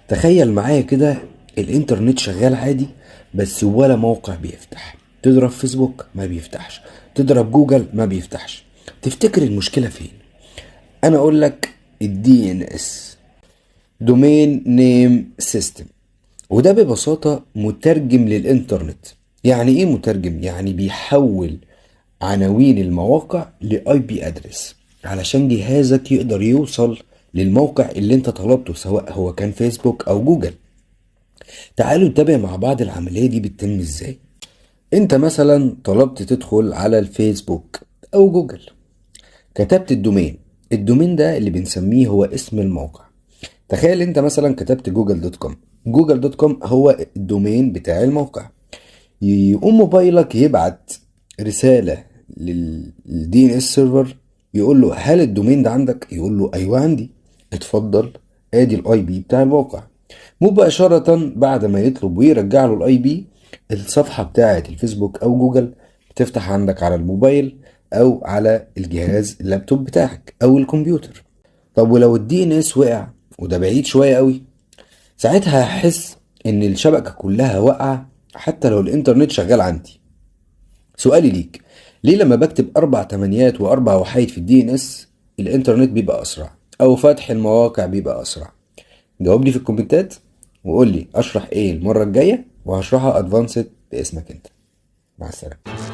تخيل معايا كده، الانترنت شغال عادي بس ولا موقع بيفتح. تضرب فيسبوك ما بيفتحش، تضرب جوجل ما بيفتحش. تفتكر المشكلة فين؟ انا اقول لك الدي ان اس، دومين نيم سيستم. وده ببساطة مترجم للإنترنت. يعني إيه مترجم؟ يعني بيحول عناوين المواقع لاي بي ادرس علشان جهازك يقدر يوصل للموقع اللي انت طلبته، سواء هو كان فيسبوك او جوجل. تعالوا نتابع مع بعض العملية دي بتتم ازاي. انت مثلا طلبت تدخل على الفيسبوك او جوجل، كتبت الدومين. الدومين ده اللي بنسميه هو اسم الموقع. تخيل انت مثلا كتبت جوجل دوت كوم. جوجل دوت كوم هو الدومين بتاع الموقع. يقوم موبايلك يبعت رسالة للدي ان اس سيرفر، يقول له هل الدومين ده عندك؟ يقول له ايوه عندي، اتفضل، ادي الاي بي بتاع الموقع. مباشرة بعد ما يطلب ويرجع له الاي بي، الصفحة بتاعة الفيسبوك او جوجل بتفتح عندك على الموبايل او على الجهاز اللابتوب بتاعك او الكمبيوتر. طب ولو الدي ان اس وقع وده بعيد شوية قوي، ساعتها هحس ان الشبكة كلها واقعة حتى لو الانترنت شغال عندي. سؤالي ليك، ليه لما بكتب 4 تمانيات و4 وحيد في الدي ان اس الانترنت بيبقى اسرع او فتح المواقع بيبقى اسرع؟ جاوب لي في الكومنتات وقول لي اشرح ايه المرة الجاية، وهشرحها ادفانسد باسمك انت. مع السلامة.